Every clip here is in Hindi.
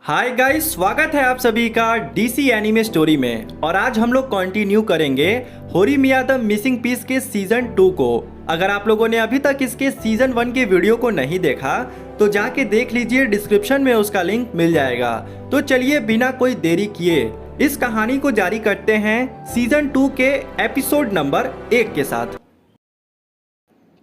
हाय गाइस, स्वागत है आप सभी का डीसी एनीमे स्टोरी में। और आज हम लोग कंटिन्यू करेंगे होरीमिया द मिसिंग पीस के सीजन 2 को। अगर आप लोगों ने अभी तक इसके सीजन 1 के वीडियो को नहीं देखा तो जाके देख लीजिए, डिस्क्रिप्शन में उसका लिंक मिल जाएगा। तो चलिए बिना कोई देरी किए इस कहानी को जारी करते हैं सीजन 2 के एपिसोड नंबर 1 के साथ।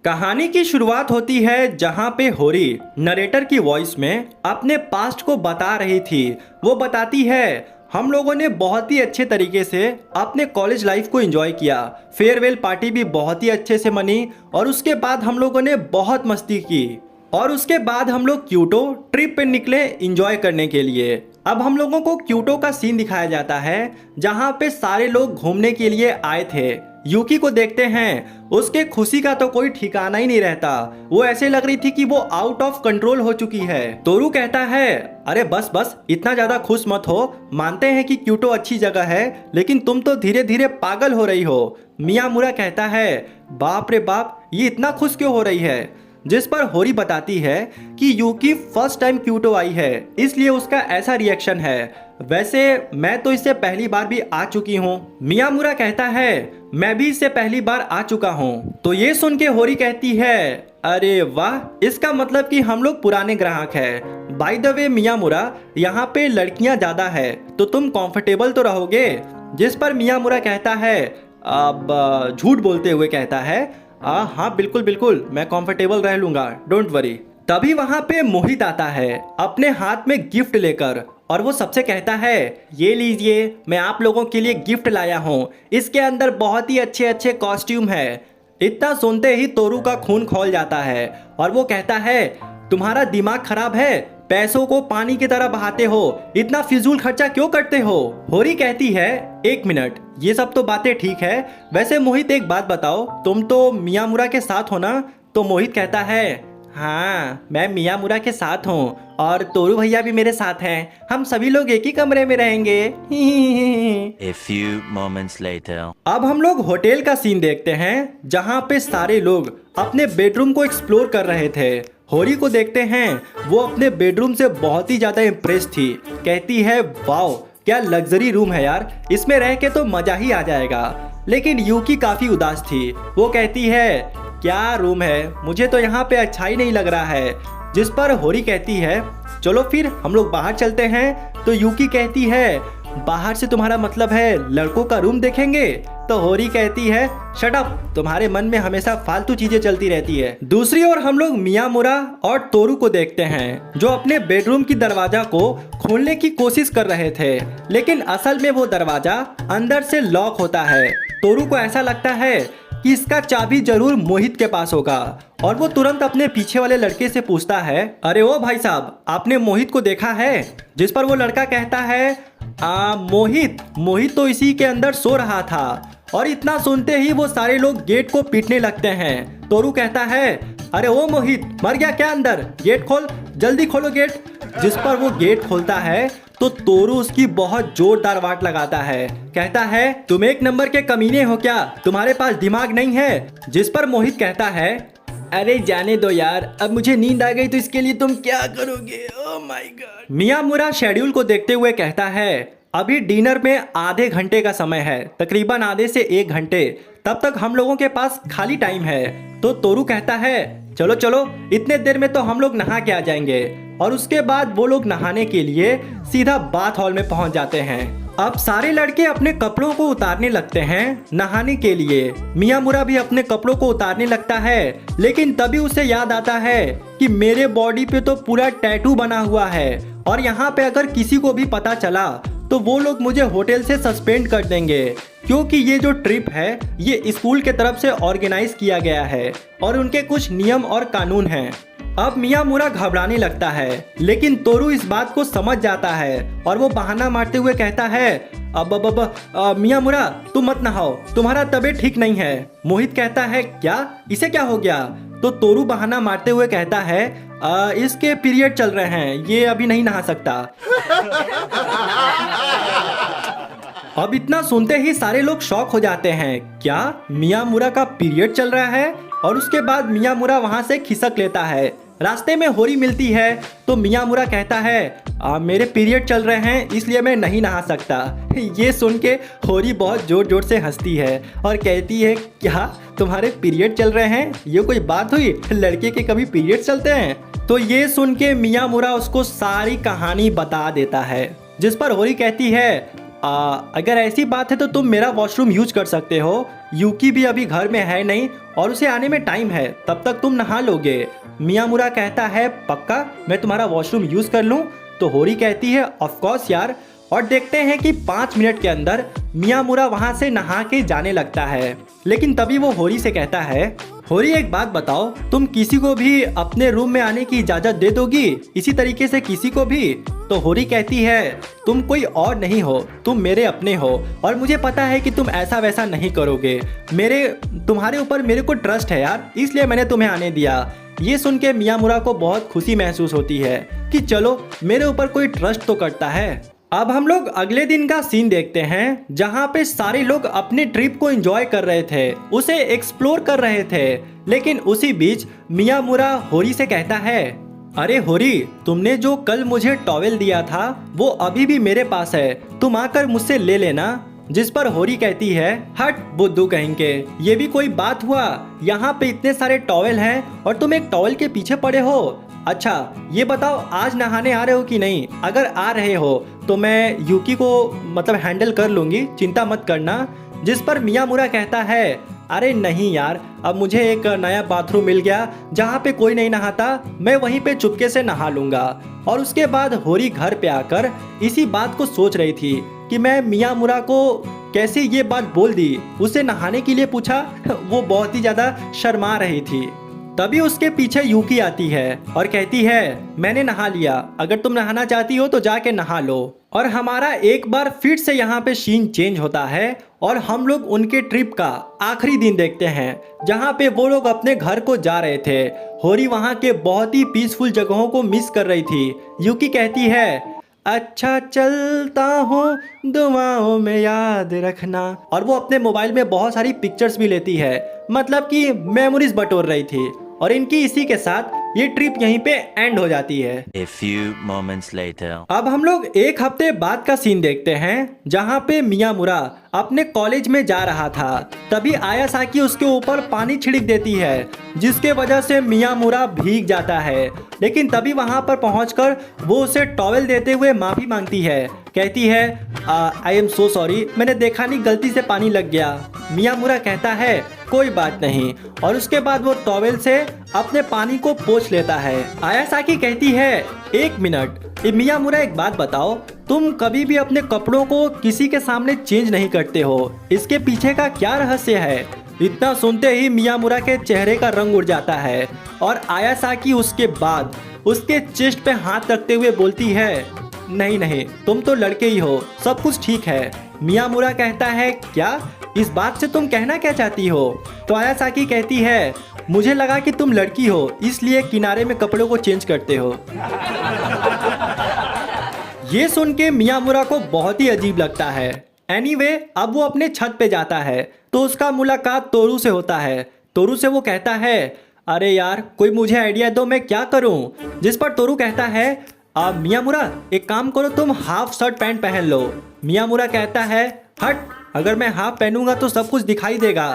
कहानी की शुरुआत होती है जहां पे होरी नरेटर की वॉइस में अपने पास्ट को बता रही थी। वो बताती है, हम लोगों ने बहुत ही अच्छे तरीके से अपने कॉलेज लाइफ को एंजॉय किया। फेयरवेल पार्टी भी बहुत ही अच्छे से मनी और उसके बाद हम लोगों ने बहुत मस्ती की और उसके बाद हम लोग क्यूटो ट्रिप पे निकले एंजॉय करने के लिए। अब हम लोगों को क्यूटो का सीन दिखाया जाता है जहां पे सारे लोग घूमने के लिए आए थे। यूकी को देखते हैं, उसके खुशी का तो कोई ठिकाना ही नहीं रहता। वो ऐसे लग रही थी कि वो आउट ऑफ कंट्रोल हो चुकी है। तोरू कहता है, अरे बस बस इतना ज्यादा खुश मत हो, मानते हैं कि क्यूटो अच्छी जगह है लेकिन तुम तो धीरे धीरे पागल हो रही हो। मियामुरा कहता है, बाप रे बाप, ये इतना खुश क्यों हो रही है? जिस पर होरी बताती है कि यूकी फर्स्ट टाइम क्यूटो आई है इसलिए उसका ऐसा रिएक्शन है। वैसे मैं तो इससे पहली बार भी आ चुकी हूँ। मियामुरा कहता है, मैं भी इससे पहली बार आ चुका हूँ। तो ये सुन के होरी कहती है, अरे वाह, इसका मतलब कि हम लोग पुराने ग्राहक हैं। बाय द वे मियामुरा, यहाँ पे लड़कियाँ ज्यादा है तो तुम कंफर्टेबल तो रहोगे? जिस पर मियामुरा कहता है, अब झूठ बोलते हुए कहता है, हाँ बिल्कुल बिल्कुल, मैं कंफर्टेबल रह लूंगा, डोंट वरी। तभी वहां पे मोहित आता है अपने हाथ में गिफ्ट लेकर और वो सबसे कहता है, ये लीजिए, मैं आप लोगों के लिए गिफ्ट लाया हूँ। इसके अंदर बहुत ही अच्छे अच्छे कॉस्ट्यूम है। इतना सुनते ही तोरू का खून खौल जाता है और वो कहता है, तुम्हारा दिमाग खराब है, पैसों को पानी की तरह बहाते हो, इतना फिजूल खर्चा क्यों करते हो? होरी कहती है, एक मिनट, ये सब तो बातें ठीक है, वैसे मोहित एक बात बताओ, तुम तो मियामुरा के साथ हो ना? तो मोहित कहता है, हाँ मैं मियामुरा के साथ हूँ और तोरू भैया भी मेरे साथ हैं, हम सभी लोग एक ही कमरे में रहेंगे। A few moments later. अब हम लोग होटल का सीन देखते हैं जहाँ पे सारे लोग अपने बेडरूम को एक्सप्लोर कर रहे थे। होरी को देखते हैं, वो अपने बेडरूम से बहुत ही ज्यादा इम्प्रेस थी। कहती है, वाओ क्या लग्जरी रूम है यार, इसमें रह के तो मजा ही आ जाएगा। लेकिन यूकी काफी उदास थी। वो कहती है, क्या रूम है, मुझे तो यहाँ पे अच्छा ही नहीं लग रहा है। जिस पर होरी कहती है, चलो फिर हम लोग बाहर चलते हैं। तो यूकी कहती है, बाहर से तुम्हारा मतलब है लड़कों का रूम देखेंगे? तो होरी कहती है, शट अप, तुम्हारे मन में हमेशा फालतू चीजें चलती रहती है। दूसरी ओर हम लोग मियामुरा और तोरू को देखते हैं जो अपने बेडरूम की दरवाजा को खोलने की कोशिश कर रहे थे, लेकिन असल में वो दरवाजा अंदर से लॉक होता है। तोरू को ऐसा लगता है कि इसका चाबी जरूर मोहित के पास होगा और वो तुरंत अपने पीछे वाले लड़के से पूछता है, अरे ओ भाई साहब, आपने मोहित को देखा है? जिस पर वो लड़का कहता है, मोहित तो इसी के अंदर सो रहा था। और इतना सुनते ही वो सारे लोग गेट को पीटने लगते हैं। तोरू कहता है, अरे ओ मोहित, मर गया क्या अंदर? गेट खोल, जल्दी खोलो गेट। जिस पर वो गेट खोलता है तो तोरू उसकी बहुत जोरदार वाट लगाता है। कहता है, तुम एक नंबर के कमीने हो क्या, तुम्हारे पास दिमाग नहीं है? जिस पर मोहित कहता है, अरे जाने दो यार, अब मुझे नींद आ गई तो इसके लिए तुम क्या करोगे? Oh my God. Miyamura schedule को देखते हुए कहता है, अभी डिनर में आधे घंटे का समय है, तकरीबन आधे से 1 घंटे, तब तक हम लोगों के पास खाली टाइम है। तो तोरू कहता है, चलो चलो, इतने देर में तो हम लोग नहा के आ जाएंगे। और उसके बाद वो लोग नहाने के लिए सीधा बाथ हॉल में पहुंच जाते हैं। अब सारे लड़के अपने कपड़ों को उतारने लगते हैं नहाने के लिए। मियामुरा भी अपने कपड़ों को उतारने लगता है, लेकिन तभी उसे याद आता है कि मेरे बॉडी पे तो पूरा टैटू बना हुआ है और यहाँ पे अगर किसी को भी पता चला तो वो लोग मुझे होटल से सस्पेंड कर देंगे, क्योंकि ये जो ट्रिप है ये स्कूल के तरफ से ऑर्गेनाइज किया गया है और उनके कुछ नियम और कानून हैं। अब मियामुरा घबराने लगता है, लेकिन तोरू इस बात को समझ जाता है और वो बहाना मारते हुए कहता है, अब मियामुरा तुम मत नहाओ, तुम्हारा तबीयत ठीक नहीं है। मोहित कहता है, क्या, इसे क्या हो गया? तो तोरू बहाना मारते हुए कहता है, इसके पीरियड चल रहे हैं, ये अभी नहीं नहा सकता। अब इतना सुनते ही सारे लोग शॉक हो जाते हैं, क्या मियामुरा का पीरियड चल रहा है? और उसके बाद मियामुरा वहां से खिसक लेता है। रास्ते में होरी मिलती है तो मियामुरा कहता है, मेरे पीरियड चल रहे हैं इसलिए मैं नहीं नहा सकता। ये सुन के होरी बहुत ज़ोर ज़ोर से हंसती है और कहती है क्या तुम्हारे पीरियड चल रहे हैं? ये कोई बात हुई? लड़के के कभी पीरियड चलते हैं? तो ये सुन के मियामुरा उसको सारी कहानी बता देता है, जिस पर होरी कहती है अगर ऐसी बात है तो तुम मेरा वॉशरूम यूज कर सकते हो। यूकी भी अभी घर में है नहीं और उसे आने में टाइम है, तब तक तुम नहा लोगे। मियामुरा कहता है पक्का मैं तुम्हारा वॉशरूम यूज कर लूँ? तो होरी कहती है ऑफ कोर्स यार। और देखते हैं कि 5 मिनट के अंदर मियामुरा वहां से नहा के जाने लगता है। लेकिन तभी वो होरी से कहता है होरी एक बात बताओ, तुम किसी को भी अपने रूम में आने की इजाजत दे दोगी? इसी तरीके से किसी को भी? तो होरी कहती है तुम कोई और नहीं हो, तुम मेरे अपने हो और मुझे पता है कि तुम ऐसा वैसा नहीं करोगे। तुम्हारे ऊपर मेरे को ट्रस्ट है यार, इसलिए मैंने तुम्हें आने दिया। ये सुन के मियामुरा को बहुत खुशी महसूस होती है कि चलो मेरे ऊपर कोई ट्रस्ट तो करता है। अब हम लोग अगले दिन का सीन देखते हैं जहाँ पे सारे लोग अपने ट्रिप को एंजॉय कर रहे थे, उसे एक्सप्लोर कर रहे थे। लेकिन उसी बीच मियामुरा होरी से कहता है अरे होरी, तुमने जो कल मुझे टॉवेल दिया था वो अभी भी मेरे पास है, तुम आकर मुझसे ले लेना। जिस पर होरी कहती है हट बुद्धू कहेंगे, ये भी कोई बात हुआ? यहाँ पे इतने सारे टॉवेल हैं और तुम एक टॉवेल के पीछे पड़े हो। अच्छा ये बताओ आज नहाने आ रहे हो कि नहीं? अगर आ रहे हो तो मैं यूकी को हैंडल कर लूंगी, चिंता मत करना। जिस पर मियामुरा कहता है अरे नहीं यार, अब मुझे एक नया बाथरूम मिल गया जहाँ पे कोई नहीं नहाता, मैं वहीं पे चुपके से नहा लूंगा। और उसके बाद होरी घर पे आकर इसी बात को सोच रही थी कि मैं मियामुरा को कैसे ये बात बोल दी, उसे नहाने के लिए पूछा। वो बहुत ही ज्यादा शर्मा रही थी। तभी उसके पीछे यूकी आती है और कहती है मैंने नहा लिया, अगर तुम नहाना चाहती हो तो जाके नहा लो। और हमारा एक बार फिर से यहाँ पे सीन चेंज होता है और हम लोग उनके ट्रिप का आखिरी दिन देखते हैं जहाँ पे वो लोग अपने घर को जा रहे थे। होरी वहाँ के बहुत ही पीसफुल जगहों को मिस कर रही थी। यूकी कहती है अच्छा चलता हूँ दुआओं में याद रखना, और वो अपने मोबाइल में बहुत सारी पिक्चर्स भी लेती है, मतलब कि मेमोरीज बटोर रही थी। और इनकी इसी के साथ ये ट्रिप यहीं पे एंड हो जाती है। A few moments later. अब हम लोग एक हफ्ते बाद का सीन देखते हैं जहाँ पे मियामुरा अपने कॉलेज में जा रहा था। तभी आयासाकी उसके ऊपर पानी छिड़क देती है, जिसके वजह से मियामुरा भीग जाता है। लेकिन तभी वहाँ पर पहुँचकर वो उसे टॉवेल देते हुए माफी मांगती है, कहती है आई एम सो सॉरी, मैंने देखा नहीं, गलती से पानी लग गया। मियामुरा कहता है कोई बात नहीं, और उसके बाद वो टॉवेल से अपने पानी को पोंछ लेता है। आयासाकी कहती है एक मिनट मियामुरा, एक बात बताओ, तुम कभी भी अपने कपड़ों को किसी के सामने चेंज नहीं करते हो, इसके पीछे का क्या रहस्य है? इतना सुनते ही मियामुरा के चेहरे का रंग उड़ जाता है और आयासाकी उसके बाद उसके चेस्ट पे हाथ रखते हुए बोलती है नहीं नहीं, तुम तो लड़के ही हो, सब कुछ ठीक है। मियामुरा कहता है क्या, इस बात से तुम कहना क्या चाहती हो? तो आयासाकी कहती है मुझे लगा कि तुम लड़की हो, इसलिए किनारे में कपड़ों को चेंज करते हो। ये सुन के मियामुरा को बहुत ही अजीब लगता है। एनीवे, अब वो अपने छत पे जाता है तो उसका मुलाकात तोरू से होता है। तोरू से वो कहता है अरे यार कोई मुझे आइडिया दो, मैं क्या करूं? जिस पर तोरू कहता है मियामुरा एक काम करो, तुम हाफ शर्ट पैंट पहन लो। मियामुरा कहता है हट, अगर मैं हाफ पहनूंगा तो सब कुछ दिखाई देगा।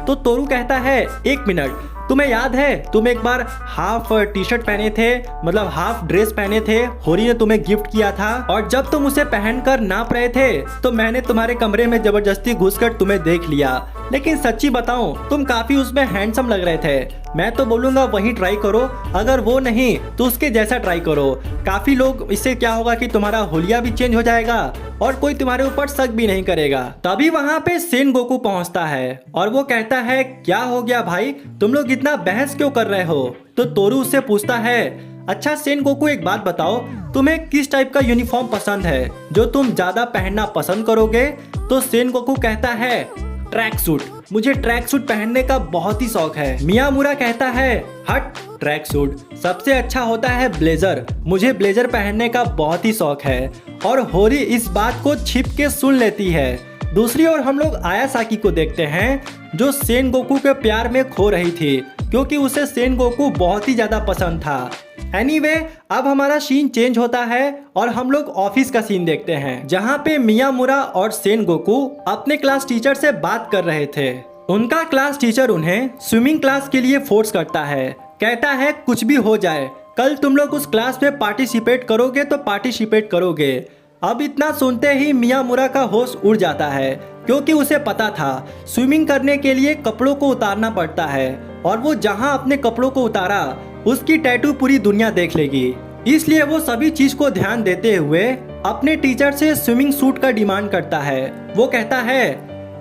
तो तोरू कहता है एक मिनट, तुम्हें याद है तुम एक बार हाफ टी शर्ट पहने थे, मतलब हाफ ड्रेस पहने थे, होरी ने तुम्हें गिफ्ट किया था, और जब तुम उसे पहनकर नाप रहे थे तो मैंने तुम्हारे कमरे में जबरदस्ती घुसकर तुम्हें देख लिया। लेकिन सच्ची बताऊं, तुम काफी उसमें हैंडसम लग रहे थे। मैं तो बोलूंगा वही ट्राई करो, अगर वो नहीं तो उसके जैसा ट्राई करो। काफी लोग, इससे क्या होगा कि तुम्हारा हुलिया भी चेंज हो जाएगा और कोई तुम्हारे ऊपर शक भी नहीं करेगा। तभी वहाँ पे सेन गोकू पहुँचता है और वो कहता है क्या हो गया भाई, तुम लोग इतना बहस क्यों कर रहे हो? तो तोरू उससे पूछता है अच्छा सेन गोकू एक बात बताओ, तुम्हें किस टाइप का यूनिफॉर्म पसंद है जो तुम ज्यादा पहनना पसंद करोगे? तो सेन गोकू कहता है ट्रैक सूट, मुझे ट्रैक सूट पहनने का बहुत ही शौक है। मियामुरा कहता है हट, ट्रैक सूट सबसे अच्छा होता है ब्लेजर, मुझे ब्लेजर पहनने का बहुत ही शौक है। और होरी इस बात को छिप के सुन लेती है। दूसरी ओर हम लोग आयासाकी को देखते हैं जो सेन गोकू के प्यार में खो रही थी, क्योंकि उसे सेन गोकू बहुत ही ज्यादा पसंद था। एनीवे, अब हमारा सीन चेंज होता है और हम लोग ऑफिस का सीन देखते हैं, जहाँ पे मियामुरा और सेनगोकू अपने क्लास टीचर से बात कर रहे थे। उनका क्लास टीचर उन्हें स्विमिंग क्लास के लिए फोर्स करता है, कहता है कुछ भी हो जाए, कल तुम लोग उस क्लास में पार्टिसिपेट करोगे तो पार्टिसिपेट करोगे। अब इतना सुनते ही मियामुरा का होश उड़ जाता है, क्योंकि उसे पता था स्विमिंग करने के लिए कपड़ों को उतारना पड़ता है और वो जहां अपने कपड़ों को उतारा उसकी टैटू पूरी दुनिया देख लेगी। इसलिए वो सभी चीज को ध्यान देते हुए अपने टीचर से स्विमिंग सूट का डिमांड करता है। वो कहता है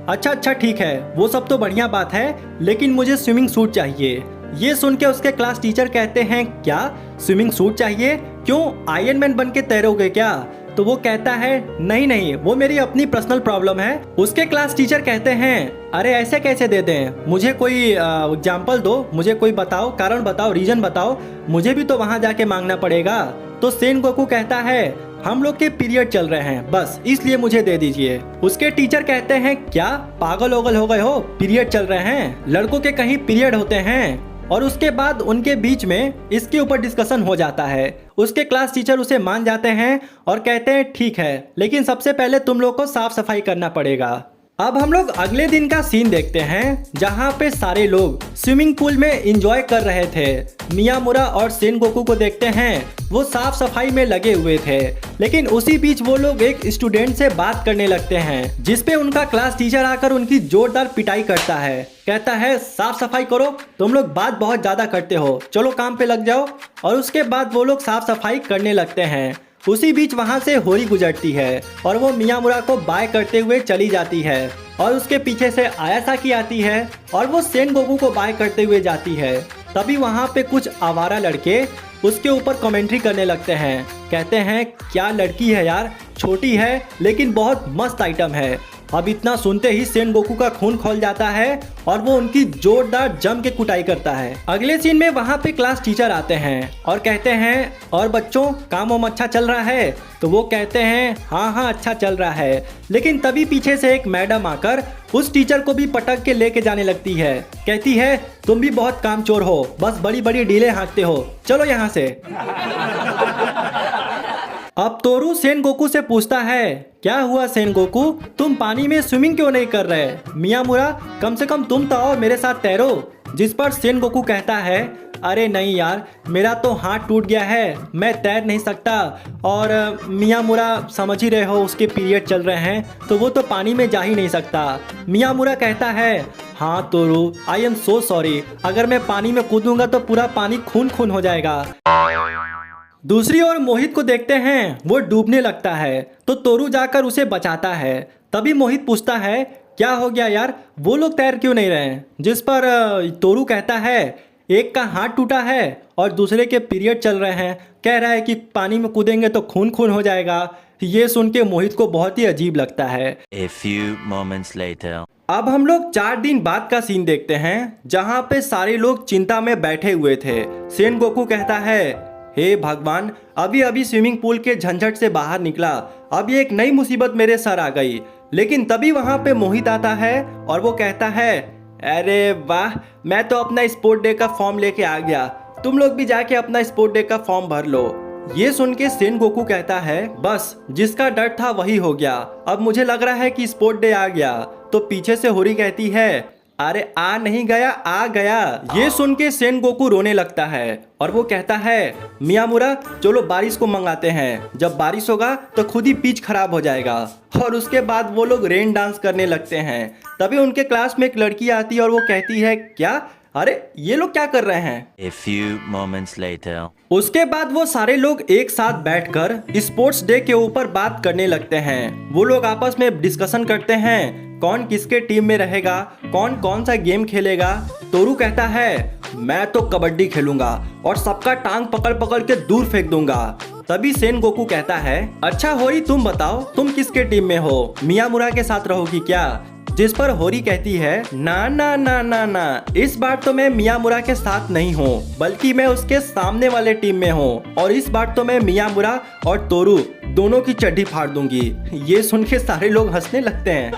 अच्छा ठीक है, वो सब तो बढ़िया बात है, लेकिन मुझे स्विमिंग सूट चाहिए। ये सुन के उसके क्लास टीचर कहते हैं क्या स्विमिंग सूट चाहिए, क्यों आयरन मैन बन के तैरोगे क्या? तो वो कहता है नहीं, वो मेरी अपनी पर्सनल प्रॉब्लम है। उसके क्लास टीचर कहते हैं अरे ऐसे कैसे दे दें, मुझे कोई एग्जाम्पल दो, मुझे कोई बताओ, कारण बताओ, रीजन बताओ, मुझे भी तो वहां जाके मांगना पड़ेगा। तो सेनगोकू कहता है हम लोग के पीरियड चल रहे हैं, बस इसलिए मुझे दे दीजिए। उसके टीचर कहते हैं क्या पागल ओगल हो गए हो, पीरियड चल रहे हैं, लड़कों के कहीं पीरियड होते हैं? और उसके बाद उनके बीच में इसके ऊपर डिस्कशन हो जाता है। उसके क्लास टीचर उसे मान जाते हैं और कहते हैं ठीक है, लेकिन सबसे पहले तुम लोग को साफ सफाई करना पड़ेगा। अब हम लोग अगले दिन का सीन देखते हैं, जहां पे सारे लोग स्विमिंग पूल में एंजॉय कर रहे थे। मियामुरा और सेनगोकू को देखते हैं, वो साफ सफाई में लगे हुए थे, लेकिन उसी बीच वो लोग एक स्टूडेंट से बात करने लगते हैं, जिसपे उनका क्लास टीचर आकर उनकी जोरदार पिटाई करता है। कहता है साफ सफाई करो, तुम लोग बात बहुत ज्यादा करते हो, चलो काम पे लग जाओ। और उसके बाद वो लोग साफ सफाई करने लगते हैं। उसी बीच वहां से होरी गुजरती है और वो मियामुरा को बाय करते हुए चली जाती है, और उसके पीछे से आयासाकी आती है और वो सेनगोकू को बाय करते हुए जाती है। तभी वहां पे कुछ आवारा लड़के उसके ऊपर कमेंट्री करने लगते हैं, कहते हैं क्या लड़की है यार, छोटी है लेकिन बहुत मस्त आइटम है। अब इतना सुनते ही सेनगोकू का खून खौल जाता है और वो उनकी जोरदार जम के कुटाई करता है। अगले सीन में वहाँ पे क्लास टीचर आते हैं और कहते हैं और बच्चों काम वाम अच्छा चल रहा है? तो वो कहते हैं हाँ अच्छा चल रहा है। लेकिन तभी पीछे से एक मैडम आकर उस टीचर को भी पटक के लेके जाने लगती है, कहती है तुम भी बहुत कामचोर हो, बस बड़ी बड़ी डीले हाँकते हो, चलो यहाँ से। अब तोरू सेनगोकू से पूछता है क्या हुआ सेनगोकू, तुम पानी में स्विमिंग क्यों नहीं कर रहे? मियामुरा कम से कम तुम तो आओ मेरे साथ तैरो। जिस पर सेनगोकू कहता है अरे नहीं यार, मेरा तो हाथ टूट गया है, मैं तैर नहीं सकता, और मियामुरा समझ ही रहे हो उसके पीरियड चल रहे हैं, तो वो तो पानी में जा ही नहीं सकता। मियामुरा कहता है हाँ तोरू, आई एम सो सॉरी, अगर मैं पानी में कूदूंगा तो पूरा पानी खून खून हो जाएगा। दूसरी ओर मोहित को देखते हैं, वो डूबने लगता है, तो तोरू जाकर उसे बचाता है। तभी मोहित पूछता है क्या हो गया यार, वो लोग तैर क्यों नहीं रहे? जिस पर तोरू कहता है एक का हाथ टूटा है और दूसरे के पीरियड चल रहे हैं, कह रहा है कि पानी में कूदेंगे तो खून खून हो जाएगा। ये सुन के मोहित को बहुत ही अजीब लगता है। A few moments later. अब हम लोग 4 दिन बाद का सीन देखते हैं, जहाँ पे सारे लोग चिंता में बैठे हुए थे। सेनगोकू कहता है हे भगवान, अभी अभी स्विमिंग पूल के झंझट से बाहर निकला, अब ये एक नई मुसीबत मेरे सर आ गई। लेकिन तभी वहाँ पे मोहित आता है और वो कहता है अरे वाह, मैं तो अपना स्पोर्ट डे का फॉर्म लेके आ गया, तुम लोग भी जाके अपना स्पोर्ट डे का फॉर्म भर लो। ये सुन के सेनगोकू कहता है बस जिसका डर था वही हो गया, अब मुझे लग रहा है कि स्पोर्ट डे आ गया। तो पीछे से होरी कहती है अरे आ नहीं गया, आ गया। ये सुन के सेनगोकू रोने लगता है और वो कहता है मियामुरा चलो बारिश को मंगाते हैं, जब बारिश होगा तो खुद ही पिच खराब हो जाएगा। और उसके बाद वो लोग रेन डांस करने लगते हैं। तभी उनके क्लास में एक लड़की आती है और वो कहती है क्या, अरे ये लोग क्या कर रहे हैं? A few moments later. उसके बाद वो सारे लोग एक साथ बैठकर स्पोर्ट्स डे के ऊपर बात करने लगते हैं। वो लोग आपस में डिस्कशन करते हैं कौन किसके टीम में रहेगा, कौन कौन सा गेम खेलेगा। तोरू कहता है मैं तो कबड्डी खेलूंगा और सबका टांग पकड़ पकड़ के दूर फेंक दूंगा। तभी सेनगोकू कहता है अच्छा होरी तुम बताओ तुम किसके टीम में हो, मियामुरा के साथ रहोगी क्या? जिस पर होरी कहती है ना ना ना ना ना, इस बार तो मैं मियामुरा के साथ नहीं हूँ, बल्कि मैं उसके सामने वाले टीम में हूँ, और इस बार तो मैं मियामुरा और तोरू दोनों की चड्डी फाड़ दूंगी। ये सुन के सारे लोग हंसने लगते हैं।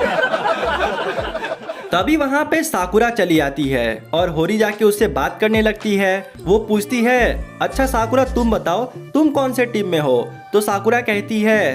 तभी वहाँ पे साकुरा चली आती है और होरी जाके उससे बात करने लगती है। वो पूछती है, अच्छा साकुरा तुम बताओ तुम कौन से टीम में हो? तो साकुरा कहती है,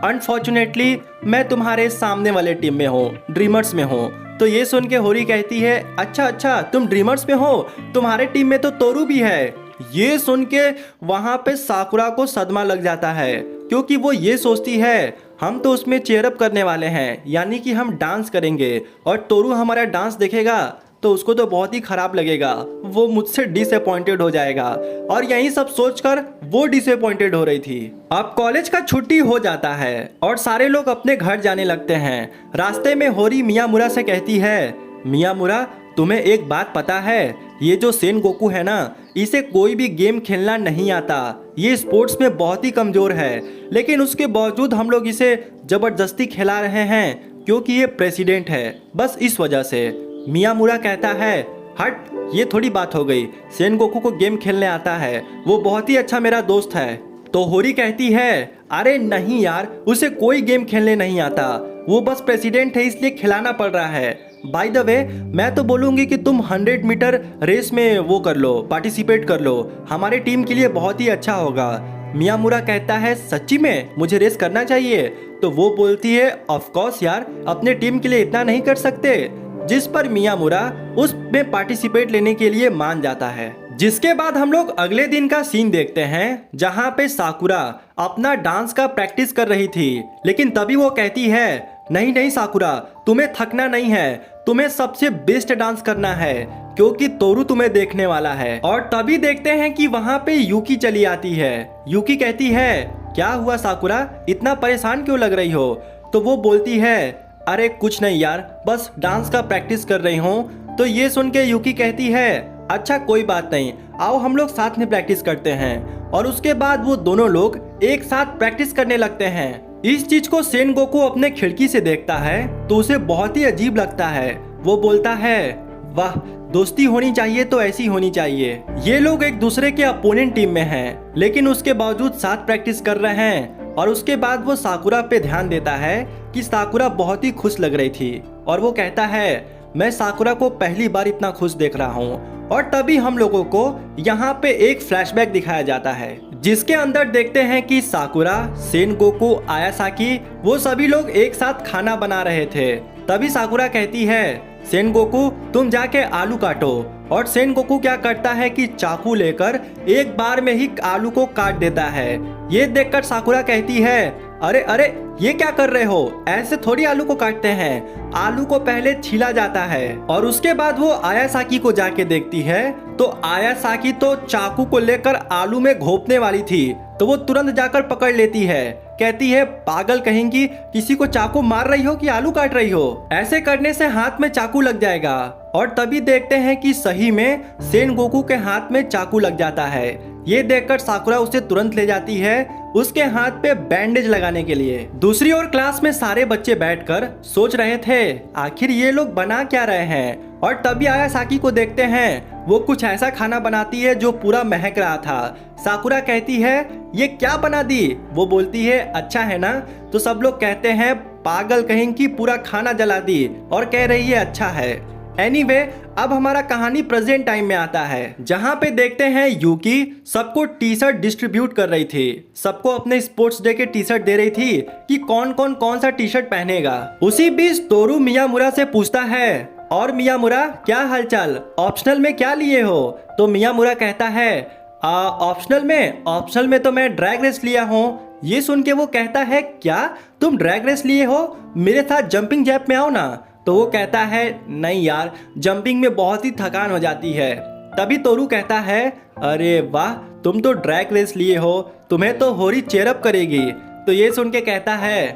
अनफॉर्चुनेटली मैं तुम्हारे सामने वाले टीम में हूँ, ड्रीमर्स में हूँ। तो ये सुन के होरी कहती है, अच्छा अच्छा तुम ड्रीमर्स में हो, तुम्हारे टीम में तो तोरू भी है। ये सुन के वहाँ पे साकुरा को सदमा लग जाता है, क्योंकि वो ये सोचती है हम तो उसमें चेयरअप करने वाले हैं, यानी कि हम डांस करेंगे और तोरू हमारा डांस देखेगा तो उसको तो बहुत ही खराब लगेगा, वो मुझसे डिसअपॉइंटेड हो जाएगा। और यही सब सोचकर वो डिसअपॉइंटेड हो रही थी। अब कॉलेज का छुट्टी हो जाता है और सारे लोग अपने घर जाने लगते हैं। रास्ते में होरी मियामुरा से कहती है, मियामुरा तुम्हें एक बात पता है, ये जो सेन गोकू है ना, इसे कोई भी गेम खेलना नहीं आता, ये स्पोर्ट्स में बहुत ही कमज़ोर है, लेकिन उसके बावजूद हम लोग इसे ज़बरदस्ती खिला रहे हैं क्योंकि ये प्रेसिडेंट है, बस इस वजह से। मियामुरा कहता है, हट ये थोड़ी बात हो गई, सेन गोकू को गेम खेलने आता है, वो बहुत ही अच्छा मेरा दोस्त है। तो होरी कहती है, अरे नहीं यार, उसे कोई गेम खेलने नहीं आता, वो बस प्रेसिडेंट है इसलिए खिलाना पड़ रहा है। बाय द वे मैं तो बोलूँगी कि तुम 100 मीटर रेस में वो कर लो, पार्टिसिपेट कर लो, हमारे टीम के लिए बहुत ही अच्छा होगा। मियामुरा कहता है, सच्ची में मुझे रेस करना चाहिए? तो वो बोलती है, ऑफ कोर्स यार, अपने टीम के लिए इतना नहीं कर सकते? जिस पर मियामुरा उसमें पार्टिसिपेट लेने के लिए मान जाता है। जिसके बाद हम लोग अगले दिन का सीन देखते हैं, जहाँ पे साकुरा अपना डांस का प्रैक्टिस कर रही थी, लेकिन तभी वो कहती है, नहीं नहीं साकुरा, तुम्हें थकना नहीं है, तुम्हें सबसे बेस्ट डांस करना है क्योंकि तोरू तुम्हें देखने वाला है। और तभी देखते हैं कि वहाँ पे यूकी चली आती है। यूकी कहती है, क्या हुआ साकुरा, इतना परेशान क्यों लग रही हो? तो वो बोलती है, अरे कुछ नहीं यार, बस डांस का प्रैक्टिस कर रही हूँ। तो ये सुन के यूकी कहती है, अच्छा कोई बात नहीं, आओ हम लोग साथ में प्रैक्टिस करते हैं। और उसके बाद वो दोनों लोग एक साथ प्रैक्टिस करने लगते हैं। इस चीज को सेन गोकू अपने खिड़की से देखता है तो उसे बहुत ही अजीब लगता है। वो बोलता है, वाह, दोस्ती होनी चाहिए तो ऐसी होनी चाहिए। ये लोग एक दूसरे के अपोनेंट टीम में हैं, लेकिन उसके बावजूद साथ प्रैक्टिस कर रहे हैं। और उसके बाद वो साकुरा पे ध्यान देता है कि साकुरा बहुत ही खुश लग रही थी और वो कहता है, मैं साकुरा को पहली बार इतना खुश देख रहा हूँ। और तभी हम लोगों को यहाँ पे एक फ्लैशबैक दिखाया जाता है, जिसके अंदर देखते हैं कि साकुरा, सेन गोकू, आयासाकी, वो सभी लोग एक साथ खाना बना रहे थे। तभी साकुरा कहती है, सेन गोकू तुम जाके आलू काटो। और सेन गोकू क्या करता है कि चाकू लेकर एक बार में ही आलू को काट देता है। ये देखकर साकुरा कहती है, अरे अरे ये क्या कर रहे हो, ऐसे थोड़ी आलू को काटते हैं, आलू को पहले छीला जाता है। और उसके बाद वो आयासाकी को जाके देखती है तो आयासाकी तो चाकू को लेकर आलू में घोंपने वाली थी, तो वो तुरंत जाकर पकड़ लेती है। कहती है, पागल कहेंगी, किसी को चाकू मार रही हो कि आलू काट रही हो, ऐसे करने से हाथ में चाकू लग जाएगा। और तभी देखते हैं कि सही में सेन गोकू के हाथ में चाकू लग जाता है। ये देखकर साकुरा उसे तुरंत ले जाती है उसके हाथ पे बैंडेज लगाने के लिए। दूसरी ओर क्लास में सारे बच्चे बैठकर सोच रहे थे आखिर ये लोग बना क्या रहे हैं। और तभी आयासाकी को देखते हैं, वो कुछ ऐसा खाना बनाती है जो पूरा महक रहा था। साकुरा कहती है, ये क्या बना दी? वो बोलती है, अच्छा है ना? तो सब लोग कहते हैं, पागल कहेंगी, पूरा खाना जला दी, और कह रही है अच्छा है। एनीवे, अब हमारा कहानी प्रेजेंट टाइम में आता है, जहाँ पे देखते हैं यूकी सबको टी शर्ट डिस्ट्रीब्यूट कर रही थी, सबको अपने स्पोर्ट्स डे के टी शर्ट दे रही थी कि कौन सा टी शर्ट पहनेगा। उसी बीच तोरू मियामुरा से पूछता है, और मियामुरा क्या हालचाल, ऑप्शनल में क्या लिए हो? तो मियामुरा कहता है, ऑप्शनल में तो मैं ड्रैग रेस लिया हूँ। ये सुन के वो कहता है, क्या तुम ड्रैग रेस लिए हो? मेरे साथ जंपिंग जैप में आओ ना। तो वो कहता है, नहीं यार, जंपिंग में बहुत ही थकान हो जाती है। तभी तोरू कहता है, अरे वाह, तुम तो ड्रैग रेस लिए हो, तुम्हें तो होरी चेयरअप करेगी। तो ये सुन के कहता है,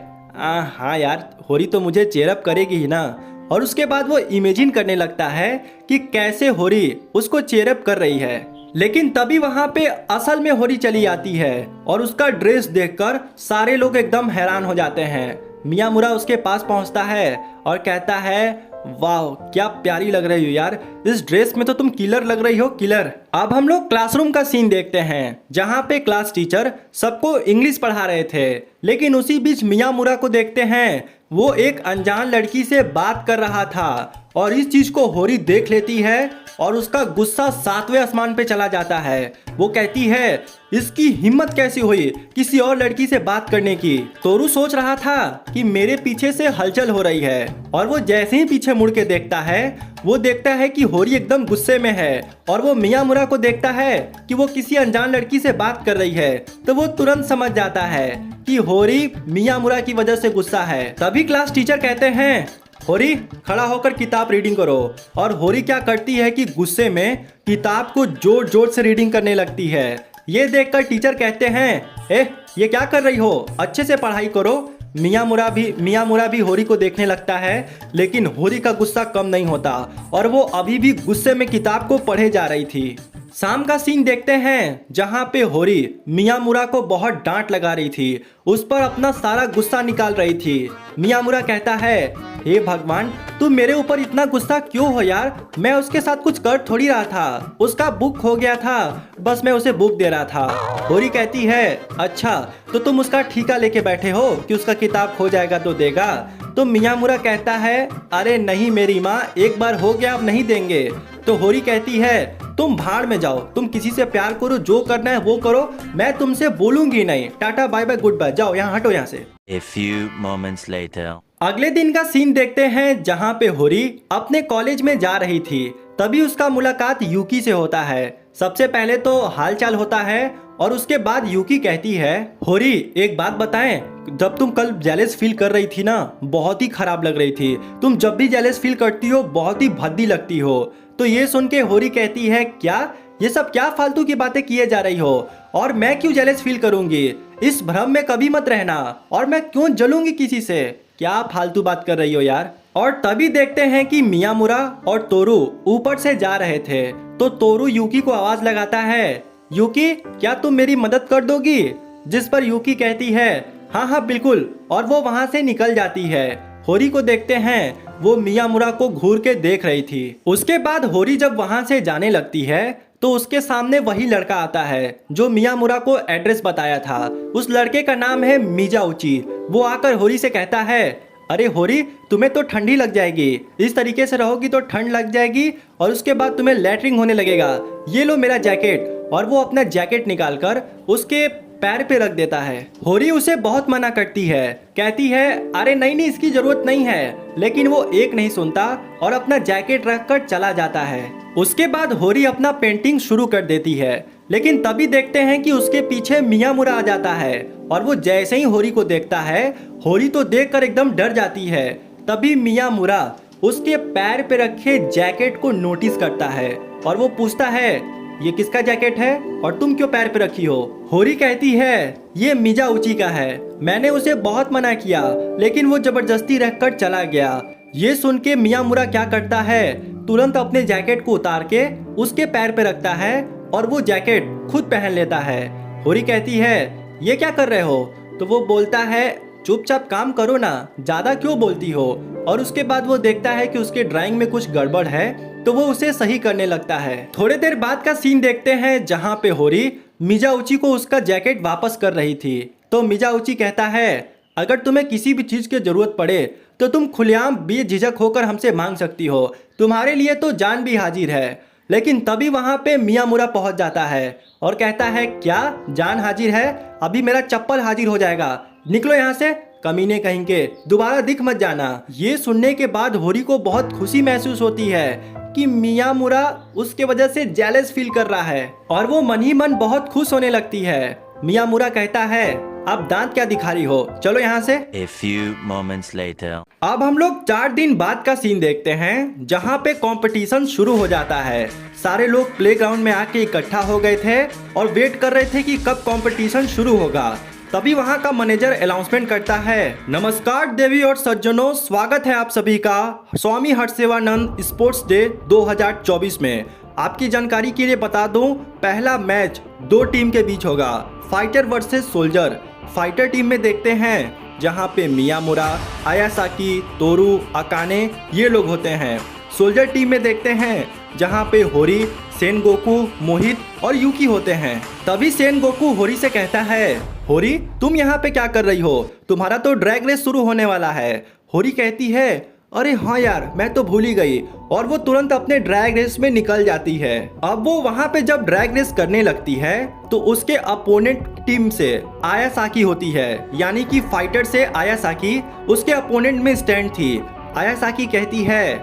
हाँ यार, होरी तो मुझे चेयरअप करेगी ही ना। और उसके बाद वो इमेजिन करने लगता है कि कैसे होरी उसको चेयरअप कर रही है। लेकिन तभी वहां पे असल में होरी चली आती है और उसका ड्रेस देखकर सारे लोग एकदम हैरान हो जाते हैं। मियामुरा उसके पास पहुंचता है और कहता है, वाह क्या प्यारी लग रही हो यार, इस ड्रेस में तो तुम किलर लग रही हो, किलर। अब हम लोग क्लासरूम का सीन देखते हैं जहाँ पे क्लास टीचर सबको इंग्लिश पढ़ा रहे थे, लेकिन उसी बीच मियामुरा को देखते हैं वो एक अनजान लड़की से बात कर रहा था और इस चीज को होरी देख लेती है और उसका गुस्सा 7वें आसमान पे चला जाता है। वो कहती है इसकी हिम्मत कैसी हुई किसी और लड़की से बात करने की। तोरू सोच रहा था कि मेरे पीछे से हलचल हो रही है और वो जैसे ही पीछे मुड़ के देखता है वो देखता है कि होरी एकदम गुस्से में है और वो मियामुरा को देखता है कि वो किसी अनजान लड़की से बात कर रही है, तो वो तुरंत समझ जाता है कि होरी मियामुरा की वजह से गुस्सा है। तभी क्लास टीचर कहते हैं होरी खड़ा होकर किताब रीडिंग करो, और होरी क्या करती है कि गुस्से में किताब को जोर जोर से रीडिंग करने लगती है। ये देखकर टीचर कहते हैं ये क्या कर रही हो, अच्छे से पढ़ाई करो। मियामुरा भी होरी को देखने लगता है, लेकिन होरी का गुस्सा कम नहीं होता और वो अभी भी गुस्से में किताब को पढ़े जा रही थी। शाम का सीन देखते हैं जहाँ पे होरी मियामुरा को बहुत डांट लगा रही थी, उस पर अपना सारा गुस्सा निकाल रही थी। मियामुरा कहता है हे भगवान तू मेरे ऊपर इतना गुस्सा क्यों हो यार, मैं उसके साथ कुछ कर थोड़ी रहा था, उसका बुक खो गया था, बस मैं उसे बुक दे रहा था। होरी कहती है अच्छा तो तुम उसका ठेका लेके बैठे हो कि उसका किताब खो जाएगा तो देगा। तो मियामुरा कहता है अरे नहीं मेरी माँ, एक बार हो गया अब नहीं देंगे। तो होरी कहती है तुम भाड़ में जाओ, तुम किसी से प्यार करो, जो करना है वो करो, मैं तुमसे बोलूंगी नहीं, tata bye bye goodbye, जाओ यहाँ हटो यहाँ से। A few moments later. अगले दिन का सीन देखते हैं जहाँ पे होरी अपने कॉलेज में जा रही थी। तभी उसका मुलाकात यूकी से होता है। सबसे पहले तो हालचाल होता है और उसके बाद यूकी कहती है होरी एक बात बताएं, जब तुम कल जेलस फील कर रही थी ना, बहुत ही खराब लग रही थी, तुम जब भी जेलस फील करती हो बहुत ही भद्दी लगती हो। तो ये सुन के होरी कहती है क्या ये सब क्या फालतू की बातें किए जा रही हो, और मैं क्यों जेलस फील करूंगी, इस भ्रम में कभी मत रहना, और मैं क्यों जलूंगी किसी से, क्या फालतू बात कर रही हो यार। और तभी देखते हैं कि मियामुरा और तोरू ऊपर से जा रहे थे, तो तोरू यूकी को आवाज लगाता है यूकी क्या तुम मेरी मदद कर दोगी, जिस पर यूकी कहती है हाँ हाँ बिल्कुल, और वो वहां से निकल जाती है। होरी को देखते हैं वो मियामुरा को घूर के देख रही थी। उसके बाद होरी जब वहां से जाने लगती है तो उसके सामने वही लड़का आता है जो मियामुरा को एड्रेस बताया था। उस लड़के का नाम है मिजाउची। वो आकर होरी से कहता है अरे होरी तुम्हें तो ठंडी लग जाएगी, इस तरीके से रहोगी तो ठंड लग जाएगी और उसके बाद तुम्हें लैटरिंग होने लगेगा, ये लो मेरा जैकेट। और वो अपना जैकेट निकालकर उसके पैर पे रख देता है। होरी उसे बहुत मना करती है, कहती है अरे नहीं नहीं इसकी जरूरत नहीं है, लेकिन वो एक नहीं सुनता और अपना जैकेट रखकर चला जाता है। उसके बाद होरी अपना पेंटिंग शुरू कर देती है, लेकिन तभी देखते हैं कि उसके पीछे मियामुरा आ जाता है और वो जैसे ही होरी को देखता है होरी तो देखकर एकदम डर जाती है। तभी मियामुरा उसके पैर पे रखे जैकेट को नोटिस करता है और वो पूछता है ये किसका जैकेट है और तुम क्यों पैर पे रखी हो। होरी कहती है ये मिजाउची का है, मैंने उसे बहुत मना किया लेकिन वो जबरदस्ती रखकर चला गया। ये सुन के मियामुरा क्या करता है तुरंत अपने जैकेट को उतार के उसके पैर पे रखता है और वो जैकेट खुद पहन लेता है। होरी कहती है ये क्या कर रहे हो, तो वो बोलता है चुपचाप काम करो ना, ज्यादा क्यों बोलती हो। और उसके बाद वो देखता है कि उसके ड्राइंग में कुछ गड़बड़ है तो वो उसे सही करने लगता है। थोड़ी देर बाद का सीन देखते हैं जहाँ पे होरी मिजाउची को उसका जैकेट वापस कर रही थी। तो मिजाउची कहता है अगर तुम्हें किसी भी चीज की जरूरत पड़े तो तुम खुलेआम बेझिझक होकर हमसे मांग सकती हो, तुम्हारे लिए तो जान भी हाजिर है। लेकिन तभी वहां पे मियामुरा पहुंच जाता है और कहता है क्या जान हाजिर है, अभी मेरा चप्पल हाजिर हो जाएगा, निकलो यहाँ से कमीने कहीं के, दोबारा दिख मत जाना। ये सुनने के बाद होरी को बहुत खुशी महसूस होती है कि मियामुरा उसके वजह से जेलस फील कर रहा है और वो मन ही मन बहुत खुश होने लगती है। मियामुरा कहता है अब दांत क्या दिखा रही हो, चलो यहाँ से। A few moments later. अब हम लोग 4 दिन बाद का सीन देखते हैं जहाँ पे कंपटीशन शुरू हो जाता है। सारे लोग प्लेग्राउंड में आके इकट्ठा हो गए थे और वेट कर रहे थे कि कब कंपटीशन शुरू होगा। तभी वहाँ का मैनेजर अनाउंसमेंट करता है नमस्कार देवी और सज्जनों, स्वागत है आप सभी का स्वामी हर्षसेवानंद स्पोर्ट्स डे 2024 में। आपकी जानकारी के लिए बता दूं पहला मैच 2 टीम के बीच होगा, fighter versus soldier. Fighter team में देखते हैं जहां पे मियामुरा, आयासाकी, तोरू, अकाने ये लोग होते हैं। सोल्जर टीम में देखते हैं जहाँ पे होरी, सेनगोकू, मोहित और यूकी होते हैं। तभी सेनगोकू होरी से कहता है, होरी तुम यहाँ पे क्या कर रही हो, तुम्हारा तो ड्रैग रेस शुरू होने वाला है। होरी कहती है, अरे हाँ यार मैं तो भूल ही गई, और वो तुरंत अपने ड्रैग रेस में निकल जाती है। अब वो वहाँ पे जब ड्रैग रेस करने लगती है तो उसके अपोनेंट टीम से आयासाकी होती है, यानी कि फाइटर से आयासाकी उसके अपोनेंट में स्टैंड थी। आयासाकी कहती है,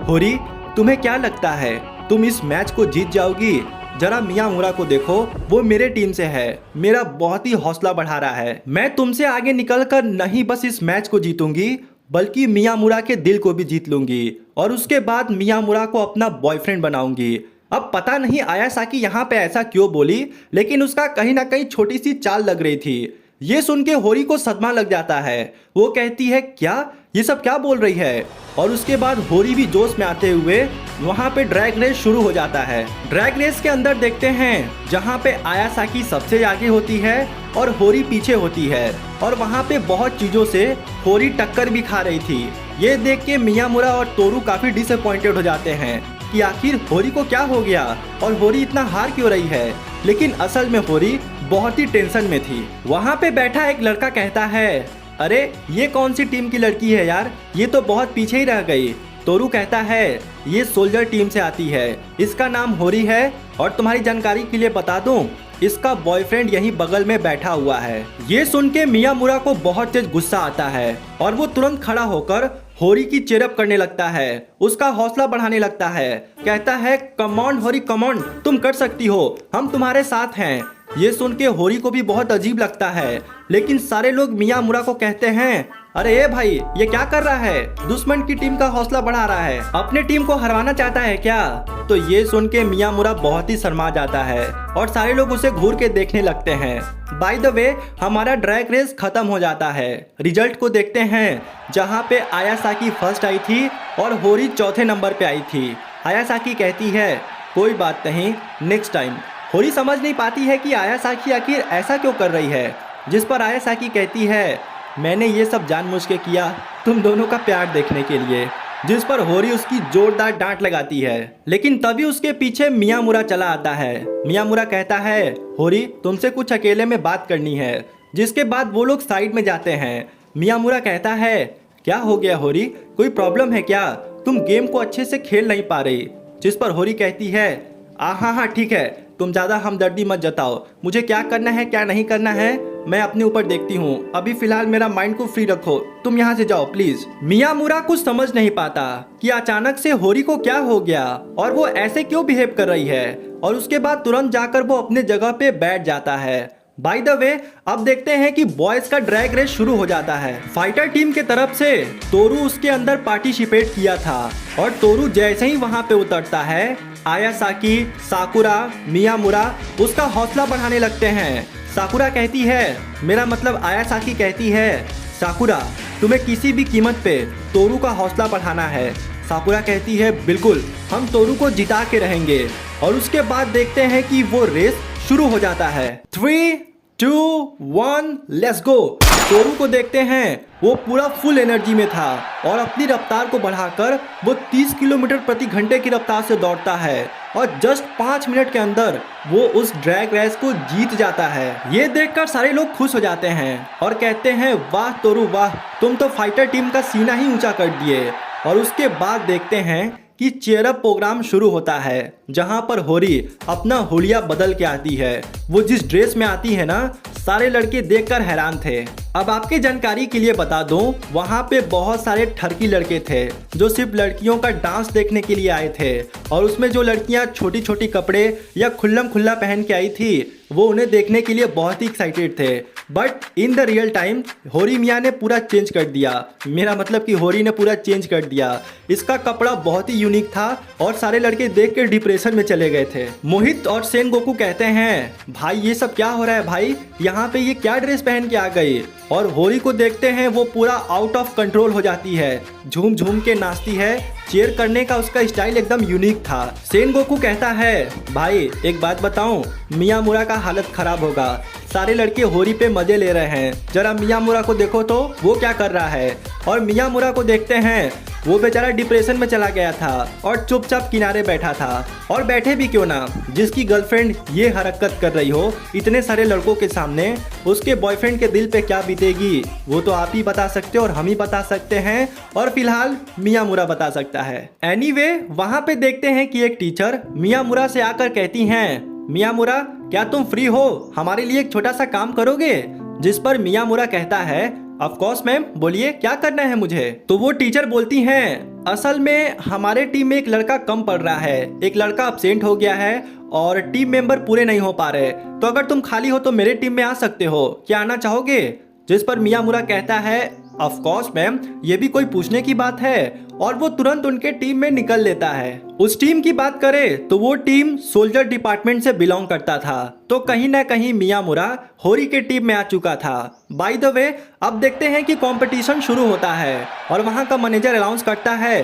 होरी तुम्हें क्या लगता है तुम इस मैच को जीत जाओगी? जरा मियामुरा को देखो, वो मेरे टीम से है, मेरा बहुत ही हौसला बढ़ा रहा है। मैं तुमसे आगे निकलकर नहीं बस इस मैच को जीतूंगी बल्कि मियामुरा के दिल को भी जीत लूंगी और उसके बाद मियामुरा को अपना बॉयफ्रेंड बनाऊंगी। अब पता नहीं आयासाकी यहाँ पे ऐसा क्यों बोली, लेकिन उसका कहीं ना कहीं छोटी सी चाल लग रही थी। ये सुन के होरी को सदमा लग जाता है। वो कहती है, क्या ये सब क्या बोल रही है? और उसके बाद होरी भी जोश में आते हुए वहाँ पे ड्रैग रेस शुरू हो जाता है। ड्रैग रेस के अंदर देखते हैं जहाँ पे आयासाकी सबसे आगे होती है और होरी पीछे होती है, और वहाँ पे बहुत चीजों से होरी टक्कर भी खा रही थी। ये देख के मियामुरा और तोरू काफी डिसअपॉइंटेड हो जाते हैं कि आखिर होरी को क्या हो गया और होरी इतना हार क्यों रही है। लेकिन असल में होरी बहुत ही टेंशन में थी। वहाँ पे बैठा एक लड़का कहता है, अरे ये कौन सी टीम की लड़की है यार, ये तो बहुत पीछे ही रह गई। तोरू कहता है, ये सोल्जर टीम से आती है, इसका नाम होरी है, और तुम्हारी जानकारी के लिए बता दूं, इसका बॉयफ्रेंड यहीं बगल में बैठा हुआ है। ये सुन के मियामुरा को बहुत तेज गुस्सा आता है और वो तुरंत खड़ा होकर होरी की चेयरअप करने लगता है, उसका हौसला बढ़ाने लगता है। कहता है, कम ऑन होरी कम ऑन, तुम कर सकती हो, हम तुम्हारे साथ हैं। ये सुन के होरी को भी बहुत अजीब लगता है, लेकिन सारे लोग मियामुरा को कहते हैं, अरे ए भाई ये क्या कर रहा है, दुश्मन की टीम का हौसला बढ़ा रहा है, अपने टीम को हरवाना चाहता है क्या? तो ये सुन के मियामुरा बहुत ही शर्मा जाता है और सारे लोग उसे घूर के देखने लगते हैं। बाय द वे हमारा ड्रैग रेस खत्म हो जाता है। रिजल्ट को देखते हैं जहाँ पे आयासाकी फर्स्ट आई थी और होरी चौथे नंबर पे आई थी। आयासाकी कहती है, कोई बात नहीं, नेक्स्ट टाइम। होरी समझ नहीं पाती है कि आयासाकी आखिर ऐसा क्यों कर रही है, जिस पर आयासाकी कहती है, मैंने ये सब जानबूझ के किया तुम दोनों का प्यार देखने के लिए। जिस पर होरी उसकी जोरदार डांट लगाती है, लेकिन तभी उसके पीछे मियामुरा चला आता है। मियामुरा कहता है, होरी तुमसे कुछ अकेले में बात करनी है। जिसके बाद वो लोग साइड में जाते हैं। मियामुरा कहता है, क्या हो गया होरी, कोई प्रॉब्लम है क्या, तुम गेम को अच्छे से खेल नहीं पा रही? जिस पर होरी कहती है, हाँ ठीक है, तुम ज़्यादा हमदर्दी मत जताओ, मुझे क्या करना है क्या नहीं करना है मैं अपने ऊपर देखती हूँ, अभी फिलहाल मेरा माइंड को फ्री रखो, तुम यहाँ से जाओ प्लीज। मियामुरा कुछ समझ नहीं पाता कि अचानक से होरी को क्या हो गया और वो ऐसे क्यों बिहेव कर रही है, और उसके बाद तुरंत जाकर वो अपने जगह पे बैठ जाता है। बाय द वे अब देखते हैं कि बॉयज का ड्रैग रेस शुरू हो जाता है। फाइटर टीम के तरफ से तोरू उसके अंदर पार्टिसिपेट किया था, और तोरू जैसे ही वहां पे उतरता है, आयासाकी, साकुरा, मियामुरा उसका हौसला बढ़ाने लगते हैं। साकुरा कहती है, मेरा मतलब आयासाकी कहती है, साकुरा तुम्हें किसी भी कीमत पे तोरू का हौसला बढ़ाना है। साकुरा कहती है, बिल्कुल हम तोरू को जिता के रहेंगे। और उसके बाद देखते हैं कि वो रेस शुरू हो जाता है। 3, 2, 1 लेट्स गो। तोरू को देखते हैं, वो पूरा फुल एनर्जी में था और अपनी रफ्तार को बढ़ाकर वो 30 किलोमीटर प्रति घंटे की रफ्तार से दौड़ता है, और जस्ट 5 मिनट के अंदर वो उस ड्रैग रेस को जीत जाता है। ये देखकर सारे लोग खुश हो जाते हैं और कहते हैं, वाह तोरू वाह, तुम तो फाइटर टीम का सीना ही ऊंचा कर दिए। और उसके बाद देखते हैं कि चेयरअप प्रोग्राम शुरू होता है, जहां पर होरी अपना हुलिया बदल के आती है। वो जिस ड्रेस में आती है ना, सारे लड़के देखकर हैरान थे। अब आपकी जानकारी के लिए बता दूं, वहां पे बहुत सारे ठरकी लड़के थे जो सिर्फ लड़कियों का डांस देखने के लिए आए थे, और उसमें जो लड़कियां छोटी छोटी कपड़े या खुल्लम खुल्ला पहन के आई थी वो उन्हें देखने के लिए बहुत ही एक्साइटेड थे। But in the real time होरी मियाँ ने पूरा चेंज कर दिया, मेरा मतलब कि होरी ने पूरा चेंज कर दिया। इसका कपड़ा बहुत ही यूनिक था और सारे लड़के देख के डिप्रेशन में चले गए थे। मोहित और सेनगोकू कहते हैं, भाई ये सब क्या हो रहा है भाई, यहाँ पे ये क्या ड्रेस पहन के आ गई? और होरी को देखते हैं वो पूरा आउट ऑफ कंट्रोल हो जाती है, झूम झूम के नाचती है, चीयर करने का उसका स्टाइल एकदम यूनिक था। सेनगोकू कहता है, भाई एक बात बताऊं, मियामुरा का हालत खराब होगा, सारे लड़के होरी पे मजे ले रहे हैं, जरा मियामुरा को देखो तो वो क्या कर रहा है। और मियामुरा को देखते हैं वो बेचारा डिप्रेशन में चला गया था और चुपचाप किनारे बैठा था। और बैठे भी क्यों ना, जिसकी गर्लफ्रेंड ये हरकत कर रही हो इतने सारे लड़कों के सामने, उसके बॉयफ्रेंड के दिल पे क्या बीतेगी वो तो आप ही बता सकते हो और हम ही बता सकते हैं, और फिलहाल मियामुरा बता सकता है। एनीवे, वहाँ पे देखते हैं कि एक टीचर मियामुरा से आकर कहती हैं, मियामुरा क्या तुम फ्री हो, हमारे लिए एक छोटा सा काम करोगे? जिस पर मियामुरा कहता है, ऑफ कोर्स मैम, बोलिए क्या करना है मुझे। तो वो टीचर बोलती हैं, असल में हमारे टीम में एक लड़का कम पड़ रहा है, एक लड़का अब्सेंट हो गया है और टीम मेंबर पूरे नहीं हो पा रहे, तो अगर तुम खाली हो तो मेरे टीम में आ सकते हो, क्या आना चाहोगे? जिस पर मियामुरा कहता है, ऑफ कोर्स मैम, ये भी कोई पूछने की बात है, और वो तुरंत उनके टीम में निकल लेता है। उस टीम की बात करें तो वो टीम सोल्जर डिपार्टमेंट से बिलोंग करता था, तो कहीं ना कहीं मियामुरा होरी के टीम में आ चुका था। बाय द वे, अब देखते हैं कि कंपटीशन शुरू होता है और वहां का मैनेजर अनाउंस करता है,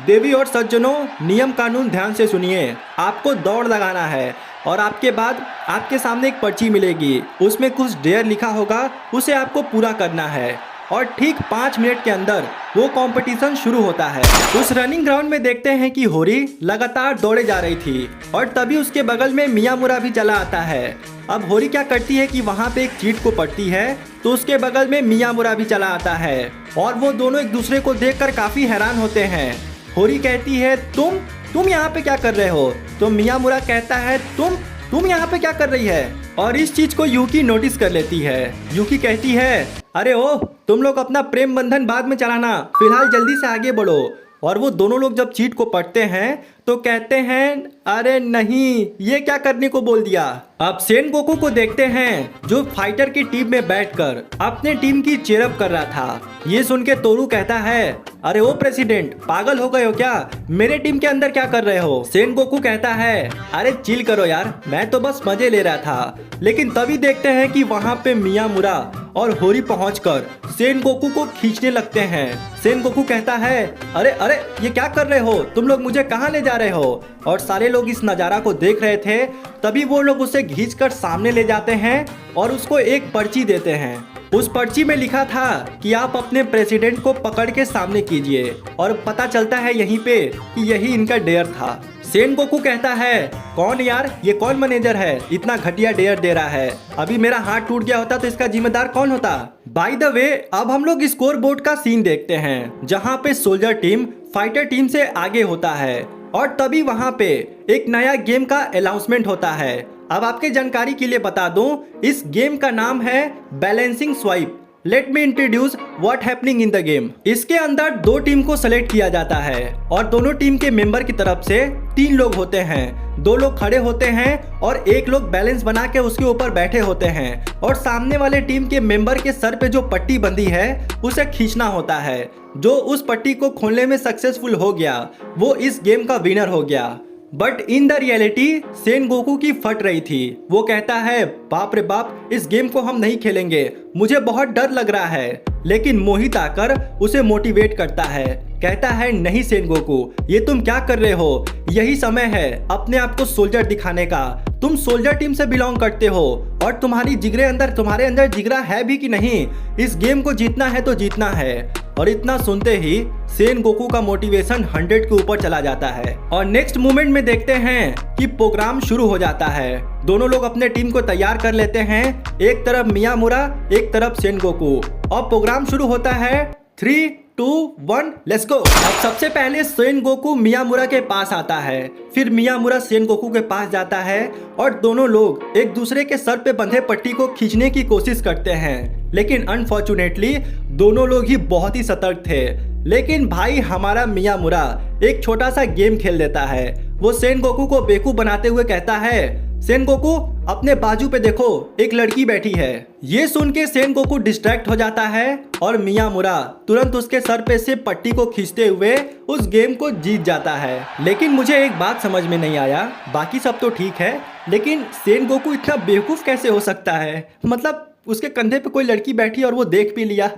देवी और सज्जनों, नियम कानून ध्यान से सुनिए, आपको दौड़ लगाना है और आपके बाद आपके सामने एक पर्ची मिलेगी, उसमें कुछ डेयर लिखा होगा, उसे आपको पूरा करना है और ठीक 5 मिनट के अंदर वो कंपटीशन शुरू होता है। उस रनिंग ग्राउंड में देखते हैं कि होरी लगातार दौड़े जा रही थी और तभी उसके बगल में मियामुरा भी चला आता है। अब होरी क्या करती है कि वहाँ पे एक चीट को पढ़ती है, तो उसके बगल में मियामुरा भी चला आता है और वो दोनों एक दूसरे को देखकर काफी हैरान होते हैं। होरी कहती है, तुम यहाँ पे क्या कर रहे हो? तो मियामुरा कहता है, तुम यहाँ पे क्या कर रही है? और इस चीज को यूकी नोटिस कर लेती है। यूकी कहती है, अरे ओ, तुम लोग अपना प्रेम बंधन बाद में चलाना, फिलहाल जल्दी से आगे बढ़ो। और वो दोनों लोग जब चीट को पढ़ते हैं तो कहते हैं, अरे नहीं, ये क्या करने को बोल दिया। अब सेन गोकू को देखते हैं जो फाइटर की टीम में बैठकर अपने टीम की चेयरअप कर रहा था। ये सुन के तोरू कहता है, अरे ओ प्रेसिडेंट, पागल हो गए हो क्या? मेरे टीम के अंदर क्या कर रहे हो? सेन गोकू कहता है, अरे चिल करो यार, मैं तो बस मजे ले रहा था। लेकिन तभी देखते हैं कि वहाँ पे मियामुरा और होरी पहुंचकर सेन गोकू को खींचने लगते हैं। सेन गोकू कहता है, अरे अरे, ये क्या कर रहे हो तुम लोग, मुझे कहाँ ले जा रहे हो? और सारे लोग इस नज़ारा को देख रहे थे। तभी वो लोग उसे खींचकर सामने ले जाते हैं और उसको एक पर्ची देते हैं। उस पर्ची में लिखा था कि आप अपने प्रेसिडेंट को पकड़ के सामने कीजिए, और पता चलता है यहीं पे कि यही इनका डेयर था। सेन गोकू कहता है, कौन यार, ये कौन मैनेजर है, इतना घटिया डेयर दे रहा है? अभी मेरा हाथ टूट गया होता तो इसका जिम्मेदार कौन होता? बाय द वे, अब हम लोग स्कोर बोर्ड का सीन देखते हैं जहां पे सोल्जर टीम फाइटर टीम से आगे होता है और तभी वहां पे एक नया गेम का अनाउंसमेंट होता है। अब आपके जानकारी के लिए बता दूं, इस गेम का नाम है balancing swipe. Let me introduce what happening in the game. इसके अंदर 2 टीम को सेलेक्ट किया जाता है और दोनों टीम के मेंबर की तरफ से 3 लोग होते हैं। 2 लोग खड़े होते हैं और 1 लोग बैलेंस बना के उसके ऊपर बैठे होते हैं, और सामने वाले टीम के मेंबर के सर पे जो पट्टी बंधी है उसे खींचना होता है। जो उस पट्टी को खोलने में सक्सेसफुल हो गया वो इस गेम का विनर हो गया। But in the reality Sen Goku की फट रही थी। वो कहता है, बाप रे बाप, इस गेम को हम नहीं खेलेंगे, मुझे बहुत डर लग रहा है। लेकिन मोहित आकर उसे मोटिवेट करता है, कहता है, नहीं सेन गोकू, ये तुम क्या कर रहे हो? यही समय है अपने आप को सोल्जर दिखाने का। तुम सोल्जर टीम से बिलोंग करते हो और तुम्हारे अंदर जिगरा है भी कि नहीं? इस गेम को जीतना है तो जीतना है। और इतना सुनते ही सेन गोकू का मोटिवेशन 100 के ऊपर चला जाता है। और नेक्स्ट मोमेंट में देखते हैं कि प्रोग्राम शुरू हो जाता है। दोनों लोग अपने टीम को तैयार कर लेते हैं, एक तरफ मियामुरा, एक तरफ सेन गोकू, और प्रोग्राम शुरू होता है। 3, 2, 1, लेट्स गो। अब सबसे पहले सेन गोकू मियामुरा के पास आता है, फिर मियामुरा सेन गोकू के पास जाता है और दोनों लोग एक दूसरे के सर पे बंधे पट्टी को खींचने की कोशिश करते हैं। लेकिन अनफॉर्चुनेटली दोनों लोग ही बहुत ही सतर्क थे। लेकिन भाई हमारा मियामुरा एक छोटा सा गेम खेल देता है। वो सेन गोकू को बेवकूफ बनाते हुए कहता है, सेन गोकू, अपने बाजू पे देखो, एक लड़की बैठी है। ये सुन के सेन गोकू डिस्ट्रैक्ट हो जाता है और मियामुरा तुरंत उसके सर पे से पट्टी को खींचते हुए उस गेम को जीत जाता है। लेकिन मुझे एक बात समझ में नहीं आया, बाकी सब तो ठीक है, लेकिन सेन गोकू इतना बेवकूफ कैसे हो सकता है? मतलब उसके कंधे पे कोई लड़की बैठी और वो देख भी लिया।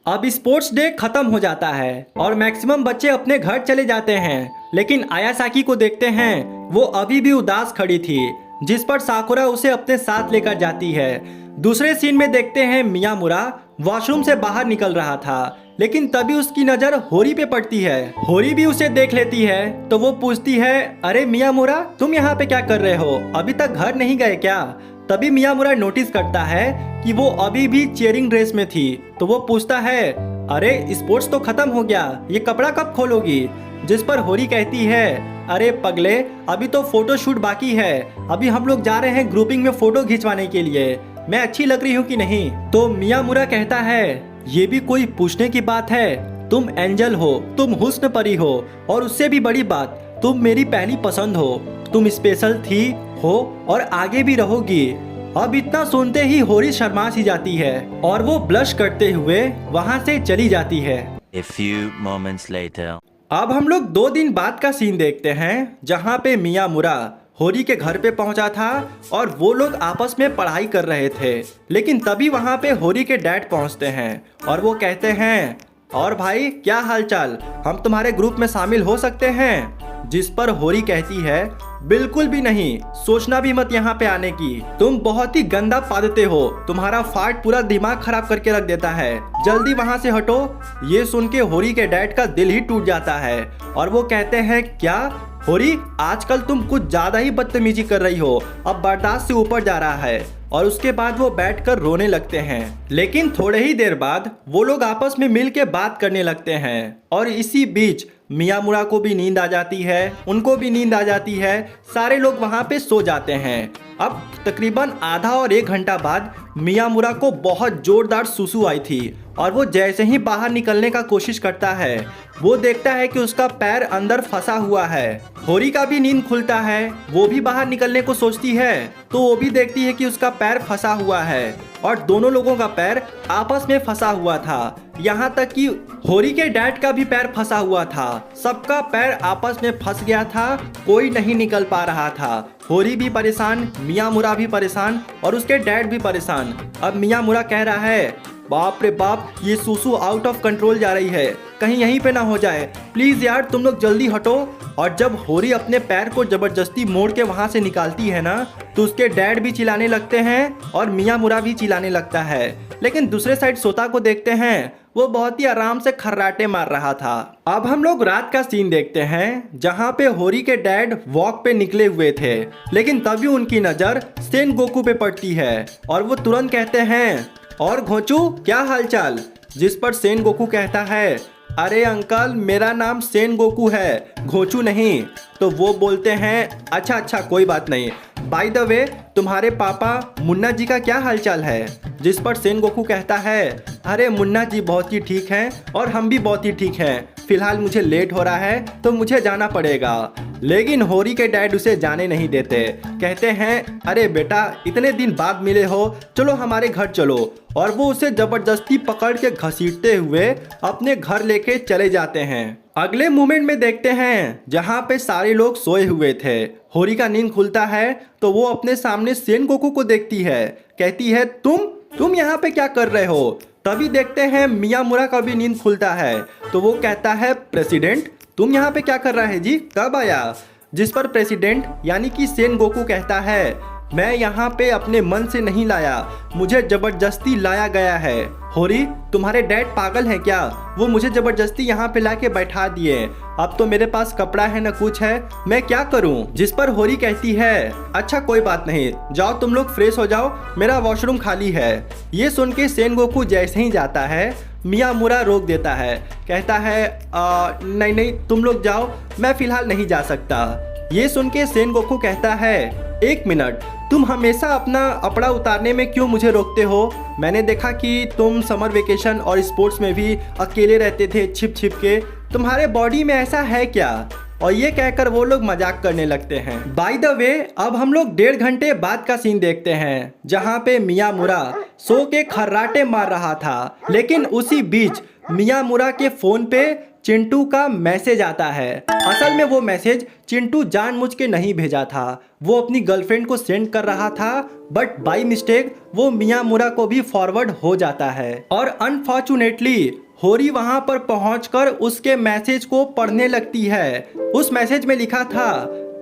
अब स्पोर्ट्स डे खत्म हो जाता है और मैक्सिमम बच्चे अपने घर चले जाते हैं, लेकिन आयासाकी को देखते हैं, वो अभी भी उदास खड़ी थी, जिस पर साकुरा उसे अपने साथ लेकर जाती है। दूसरे सीन में देखते हैं मियामुरा वॉशरूम से बाहर निकल रहा था, लेकिन तभी उसकी नजर होरी पे पड़ती है। होरी भी उसे देख लेती है तो वो पूछती है, अरे मियामुरा तुम यहाँ पे क्या कर रहे हो, अभी तक घर नहीं गए क्या? तभी मियामुरा नोटिस करता है कि वो अभी भी चेयरिंग ड्रेस में थी, तो वो पूछता है, अरे स्पोर्ट्स तो खत्म हो गया, ये कपड़ा कब खोलोगी? जिस पर होरी कहती है, अरे पगले अभी तो फोटो शूट बाकी है, अभी हम लोग जा रहे हैं ग्रुपिंग में फोटो खिंचवाने के लिए, मैं अच्छी लग रही हूँ कि नहीं? तो मियामुरा कहता है, ये भी कोई पूछने की बात है, तुम एंजल हो, तुम हुस्न परी हो, और उससे भी बड़ी बात तुम मेरी पहली पसंद हो, तुम स्पेशल थी हो और आगे भी रहोगी। अब इतना सुनते ही होरी शर्मा सी जाती है और वो ब्लश करते हुए वहाँ से चली जाती है। A few moments later. अब हम लोग 2 दिन बाद का सीन देखते हैं जहाँ पे मियामुरा होरी के घर पे पहुंचा था और वो लोग आपस में पढ़ाई कर रहे थे, लेकिन तभी वहाँ पे होरी के डैड पहुँचते हैं और वो कहते हैं, और भाई क्या हालचाल, हम तुम्हारे ग्रुप में शामिल हो सकते हैं? जिस पर होरी कहती है, बिल्कुल भी नहीं, सोचना भी मत यहाँ पे आने की, तुम बहुत ही गंदा पादते हो, तुम्हारा फाट पूरा दिमाग खराब करके रख देता है, जल्दी वहाँ से हटो। ये सुन के होरी के डैड का दिल ही टूट जाता है और वो कहते हैं, क्या होरी आजकल तुम कुछ ज्यादा ही बदतमीजी कर रही हो, अब बर्दाश्त से ऊपर जा रहा है। और उसके बाद वो बैठकर रोने लगते हैं, लेकिन थोड़े ही देर बाद वो लोग आपस में मिल के बात करने लगते हैं और इसी बीच मियामुरा को भी नींद आ जाती है, उनको भी नींद आ जाती है, सारे लोग वहाँ पे सो जाते हैं। अब तकरीबन आधा और 1 घंटा बाद मियामुरा को बहुत जोरदार सुसु आई थी और वो जैसे ही बाहर निकलने का कोशिश करता है, वो देखता है कि उसका पैर अंदर फंसा हुआ है। होरी का भी नींद खुलता है, वो भी बाहर निकलने को सोचती है तो वो भी देखती है कि उसका पैर फंसा हुआ है और दोनों लोगों का पैर आपस में फंसा हुआ था, यहाँ तक कि होरी के डैड का भी पैर फंसा हुआ था। सबका पैर आपस में फंस गया था, कोई नहीं निकल पा रहा था। होरी भी परेशान, मियामुरा भी परेशान और उसके डैड भी परेशान। अब मियामुरा कह रहा है, बाप रे बाप, ये सुसु आउट ऑफ कंट्रोल जा रही है, कहीं यहीं पे ना हो जाए, प्लीज यार तुम लोग जल्दी हटो। और जब होरी अपने पैर को जबरदस्ती मोड़ के वहां से निकालती है ना, तो उसके डैड भी चिल्लाने लगते हैं और मियामुरा भी चिल्लाने लगता है। लेकिन दूसरे साइड सोता को देखते हैं, वो बहुत ही आराम से खर्राटे मार रहा था। अब हम लोग रात का सीन देखते हैं जहाँ पे होरी के डैड वॉक पे निकले हुए थे, लेकिन तभी उनकी नजर सेन गोकू पे पड़ती है और वो तुरंत कहते हैं, और घोंचू क्या हालचाल? जिस पर सेन गोकू कहता है, अरे अंकल मेरा नाम सेन गोकू है, घोंचू नहीं। तो वो बोलते हैं, अच्छा अच्छा कोई बात नहीं, बाय द वे तुम्हारे पापा मुन्ना जी का क्या हालचाल है? जिस पर सेन गोकू कहता है, अरे मुन्ना जी बहुत ही ठीक हैं और हम भी बहुत ही ठीक हैं, फिलहाल मुझे लेट हो रहा है तो मुझे जाना पड़ेगा। लेकिन होरी के डैड उसे जाने नहीं देते, कहते हैं, अरे बेटा इतने दिन बाद मिले हो, चलो हमारे घर चलो। और वो उसे जबरदस्ती पकड़ के घसीटते हुए अपने घर लेके चले जाते हैं। अगले मोमेंट में देखते हैं जहाँ पे सारे लोग सोए हुए थे, होरी का नींद खुलता है तो वो अपने सामने सेन गोकू को देखती है, कहती है, तुम यहाँ पे क्या कर रहे हो? तभी देखते हैं मियामुरा का भी नींद खुलता है तो वो कहता है, प्रेसिडेंट तुम यहाँ पे क्या कर रहा है जी, कब आया? जिस पर प्रेसिडेंट यानी कि सेन गोकू कहता है, मैं यहाँ पे अपने मन से नहीं लाया, मुझे जबरदस्ती लाया गया है। होरी तुम्हारे डैड पागल है क्या? वो मुझे जबरदस्ती यहाँ पे लाके बैठा दिए, अब तो मेरे पास कपड़ा है न कुछ है, मैं क्या करूँ? जिस पर होरी कहती है, अच्छा कोई बात नहीं, जाओ तुम लोग फ्रेश हो जाओ, मेरा वॉशरूम खाली है। ये सुन के सेन गोकू जैसे ही जाता है, मियामुरा रोक देता है, कहता है, नहीं नहीं तुम लोग जाओ, मैं फिलहाल नहीं जा सकता। ये सुन के सेन गोकू कहता है, 1 मिनट, तुम हमेशा अपना कपड़ा उतारने में क्यों मुझे रोकते हो? मैंने देखा कि तुम समर वेकेशन और स्पोर्ट्स में भी अकेले रहते थे छिप छिप के, तुम्हारे बॉडी में ऐसा है क्या? और ये कहकर वो लोग मजाक करने लगते हैं। बाय द वे अब हम लोग 1.5 घंटे बाद का सीन देखते हैं जहाँ पे मियामुरा सो के खर्राटे मार रहा था, लेकिन उसी बीच मियामुरा के फोन पे चिंटू का मैसेज आता है। असल में वो मैसेज चिंटू जानबूझ के नहीं भेजा था, वो अपनी गर्लफ्रेंड को सेंड कर रहा था, बट बाय मिस्टेक वो मियामुरा को भी फॉरवर्ड हो जाता है। और अनफॉर्चुनेटली होरी वहां पर पहुंचकर उसके मैसेज को पढ़ने लगती है। उस मैसेज में लिखा था,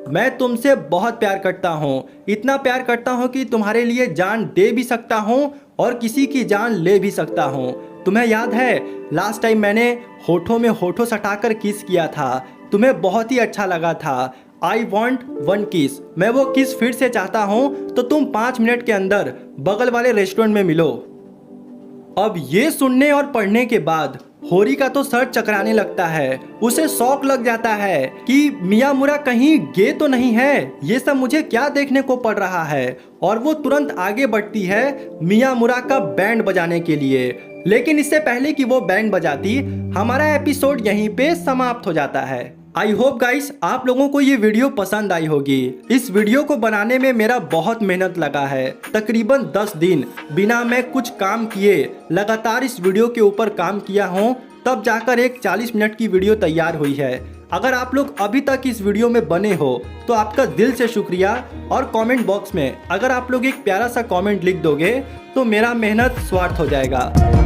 मैं तुमसे बहुत प्यार करता हूँ, इतना प्यार करता हूँ कि तुम्हारे लिए जान दे भी सकता हूँ और किसी की जान ले भी सकता हूँ। तुम्हें याद है लास्ट टाइम मैंने होठों में होठों सटाकर किस किया था, तुम्हें बहुत ही अच्छा लगा था। आई वॉन्ट वन किस, मैं वो किस फिर से चाहता हूँ, तो तुम 5 मिनट के अंदर बगल वाले रेस्टोरेंट में मिलो। अब ये सुनने और पढ़ने के बाद होरी का तो सर चकराने लगता है। उसे शौक लग जाता है कि मियामुरा कहीं गे तो नहीं है, ये सब मुझे क्या देखने को पड़ रहा है। और वो तुरंत आगे बढ़ती है मियामुरा का बैंड बजाने के लिए। लेकिन इससे पहले कि वो बैंड बजाती, हमारा एपिसोड यहीं पे समाप्त हो जाता है। आई होप गाइस आप लोगों को ये वीडियो पसंद आई होगी। इस वीडियो को बनाने में मेरा बहुत मेहनत लगा है, तकरीबन 10 दिन बिना मैं कुछ काम किए लगातार इस वीडियो के ऊपर काम किया हूँ, तब जाकर एक 40 मिनट की वीडियो तैयार हुई है। अगर आप लोग अभी तक इस वीडियो में बने हो तो आपका दिल से शुक्रिया। और कमेंट बॉक्स में अगर आप लोग एक प्यारा सा कमेंट लिख दोगे तो मेरा मेहनत स्वार्थ हो जाएगा।